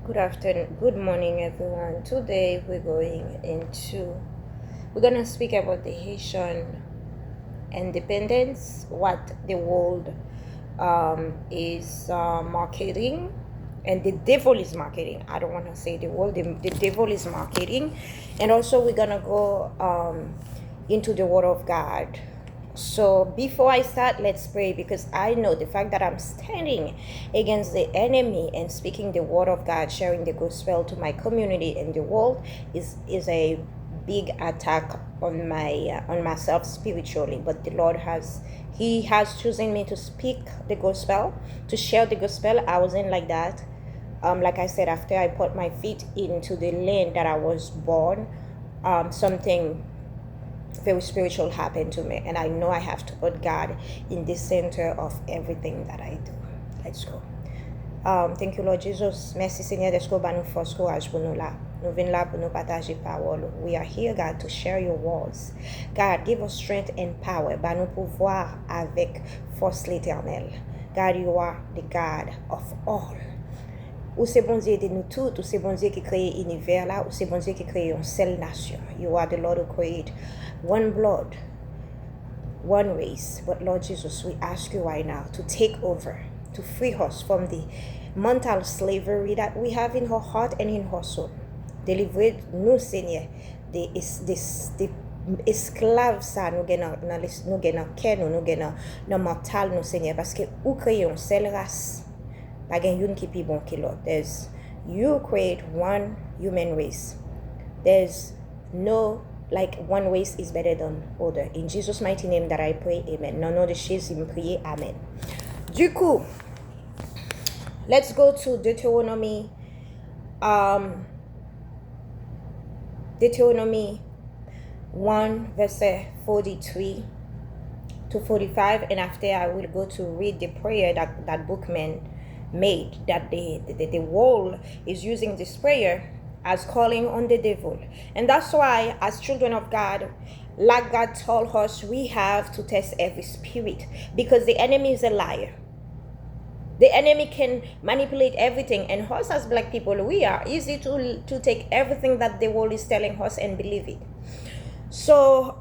Good afternoon, good morning, everyone. Today we're gonna speak about the Haitian independence, what the world is marketing, and the devil is marketing. I don't want to say the world, the devil is marketing, and also we're gonna go into the Word of God. So before I start, let's pray, because I know the fact that I'm standing against the enemy and speaking the word of God, sharing the gospel to my community and the world is a big attack on myself spiritually. But the Lord has chosen me to speak the gospel, to share the gospel. I wasn't like that. Like I said, after I put my feet into the land that I was born, something very spiritual happened to me, and I know I have to put God in the center of everything that I do. Let's go. Thank you, Lord Jesus. Merci, Seigneur, d'être ba nous force courage pour nous là. Nous venons là pour nous partager parole. We are here, God, to share your words. God, give us strength and power. Ba nous pouvoir avec force l'éternel. God, you are the God of all. Ou c'est bon Dieu de nous tous, ou c'est bon Dieu qui crée l'univers là, ou c'est bon Dieu qui crée une seule nation. You are the Lord who created one blood, one race. But Lord Jesus, we ask you right now to take over, to free us from the mental slavery that we have in our heart and in our soul. Deliver nous, Seigneur, the esclaves ça nous gen nan cœur nous gen nan mental nous, Seigneur, parce que ou créer une seule race. Pas gen yon ki pi bon ki lot. You create one human race. There's no, like, one race is better than other. In Jesus' mighty name that I pray, amen. Non, non, de Jésus me prier, amen. Du coup, let's go to Deuteronomy 1 verse 43 to 45, and after I will go to read the prayer that Boukman made, that the world is using this prayer as calling on the devil. And that's why, as children of God, like God told us, we have to test every spirit, because the enemy is a liar. The enemy can manipulate everything, and us as black people, we are easy to take everything that the world is telling us and believe it. So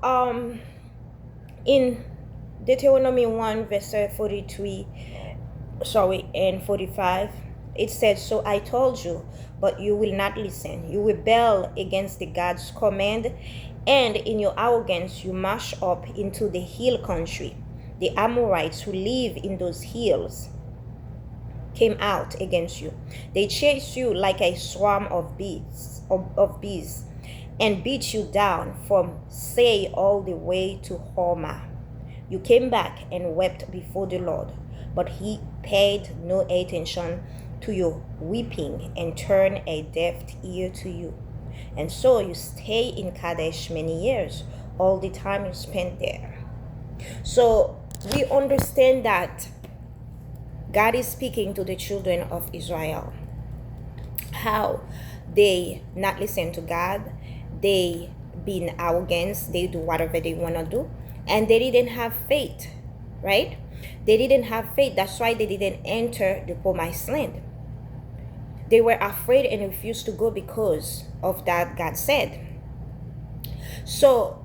in Deuteronomy 1 verse 43 and 45, it says, so I told you, but you will not listen. You rebel against the God's command, and in your arrogance you march up into the hill country. The Amorites who live in those hills came out against you. They chased you like a swarm of bees, and beat you down from Say all the way to Hormah. You came back and wept before the Lord, but he paid no attention to your weeping and turned a deaf ear to you. And so you stay in Kadesh many years, all the time you spent there. So we understand that God is speaking to the children of Israel, how they not listen to God, they being arrogant, they do whatever they want to do, and they didn't have faith, right? They didn't have faith. That's why they didn't enter the promised land. They were afraid and refused to go because of that God said. So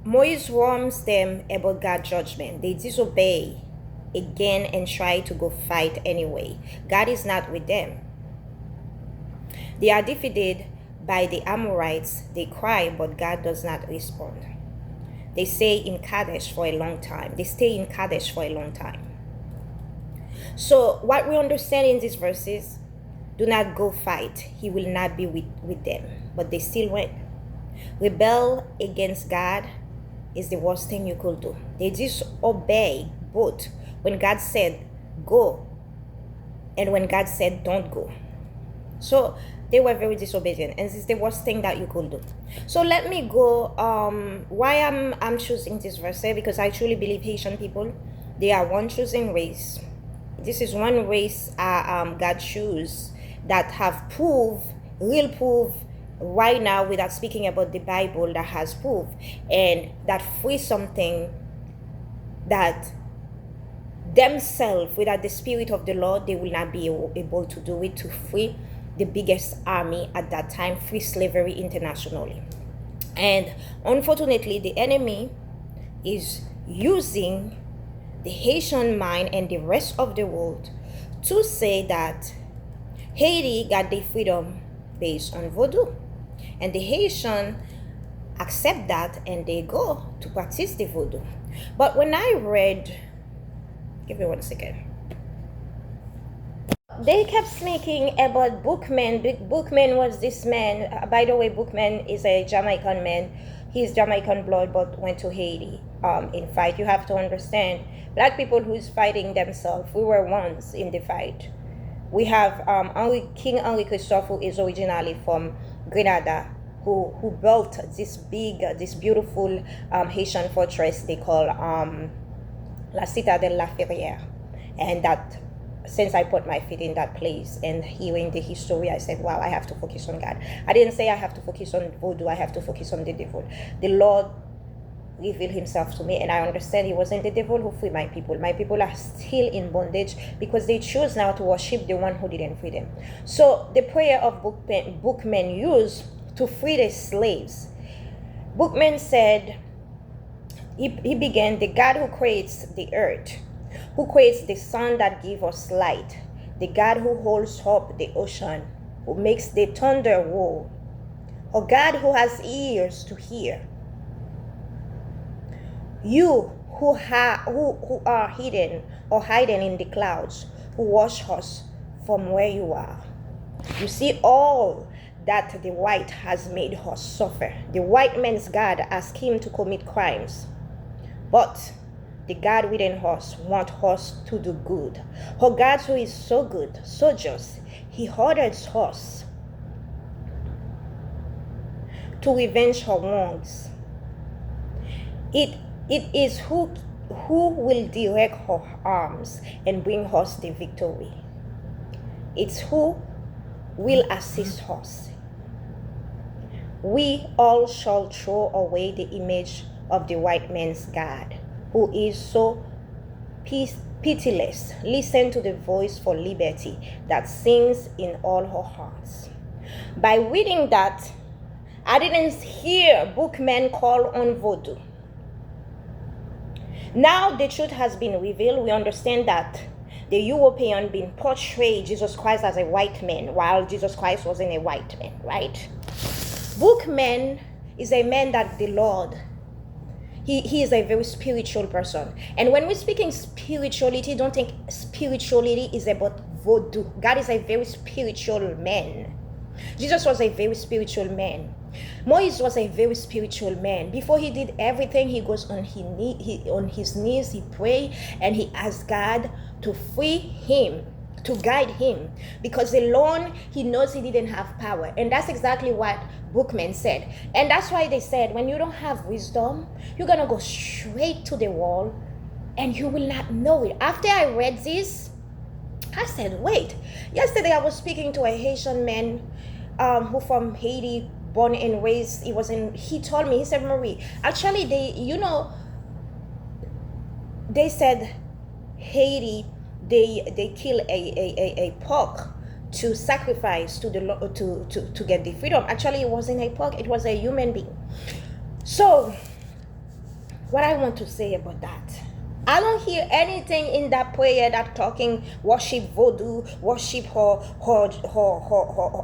Moses warns them about God's judgment. They disobey again and try to go fight anyway. God is not with them. They are defeated by the Amorites. They cry, but God does not respond. They stay in Kadesh for a long time. So what we understand in these verses, do not go fight. He will not be with them. But they still went. Rebel against God is the worst thing you could do. They disobey both when God said go and when God said don't go. So they were very disobedient, and this is the worst thing that you could do. So let me go. Why I'm choosing this verse? Because I truly believe Haitian people, they are one choosing race. This is one race God chose that have real proof right now, without speaking about the Bible, that has proof and that free something that themselves, without the Spirit of the Lord, they will not be able to do it, to free the biggest army at that time, free slavery internationally. And unfortunately, the enemy is using the Haitian mind and the rest of the world to say that Haiti got the freedom based on Voodoo. And the Haitian accept that and they go to practice the Voodoo. But when I read, give me 1 second. They kept speaking about Boukman. Boukman was this man. By the way, Boukman is a Jamaican man. He's Jamaican blood, but went to Haiti in fight. You have to understand, black people who's fighting themselves, we were once in the fight. We have King Henri Christophe, who is originally from Grenada, who built this beautiful Haitian fortress they call La Citadelle La Ferrière. And that, since I put my feet in that place and hearing the history, I said, wow, I have to focus on God. I didn't say I have to focus on Voodoo, I have to focus on the devil. The Lord revealed himself to me, and I understand it wasn't the devil who freed my people. My people are still in bondage because they choose now to worship the one who didn't free them. So the prayer of Boukman used to free the slaves. Boukman said, he began, the God who creates the earth, who creates the sun that gives us light, the God who holds up the ocean, who makes the thunder roll, a God who has ears to hear. You who are hidden or hiding in the clouds, who watch us from where you are. You see all that the white has made us suffer. The white man's God asked him to commit crimes, but the God within us wants us to do good. Our God who is so good, so just, he orders us to revenge our wrongs. It is who will direct our arms and bring us the victory. It's who will assist us. We all shall throw away the image of the white man's God, who is so pitiless. Listen to the voice for liberty that sings in all our hearts. By reading that, I didn't hear Boukman call on Voodoo. Now the truth has been revealed. We understand that the European been portrayed Jesus Christ as a white man, while Jesus Christ wasn't a white man, right? Boukman is a man that the Lord, he is a very spiritual person. And when we're speaking spirituality, don't think spirituality is about Voodoo. God is a very spiritual man. Jesus was a very spiritual man. Moses was a very spiritual man. Before he did everything, he goes on his knees, he pray, and he asks God to free him, to guide him, because alone he knows he didn't have power. And that's exactly what Boukman said. And that's why they said, when you don't have wisdom, you're gonna go straight to the wall and you will not know it. After I read this, I said, wait. Yesterday I was speaking to a Haitian man who from Haiti, born and raised. He told me, he said, Marie, actually they said Haiti, they kill a pork to sacrifice to to get the freedom. Actually, it wasn't a pork, it was a human being. So what I want to say about that, I don't hear anything in that prayer that talking worship Voodoo, worship her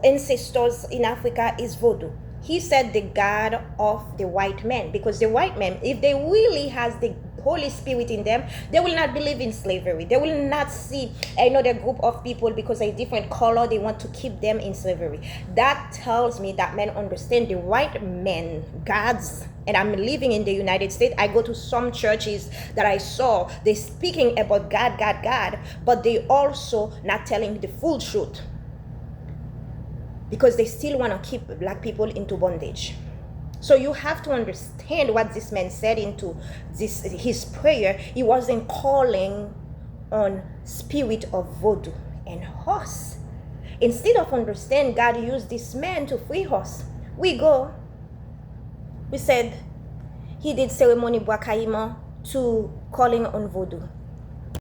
ancestors in Africa is Voodoo. He said the God of the white man, because the white man, if they really has the Holy Spirit in them, they will not believe in slavery. They will not see another group of people because a different color, they want to keep them in slavery. That tells me that men understand the white men, God's, and I'm living in the United States. I go to some churches that I saw, they speaking about God, God, God, but they also not telling the full truth, because they still want to keep black people into bondage. So you have to understand what this man said into his prayer. He wasn't calling on spirit of Voodoo and us. Instead of understand, God used this man to free us. We said he did ceremony Bwakaima to calling on Voodoo.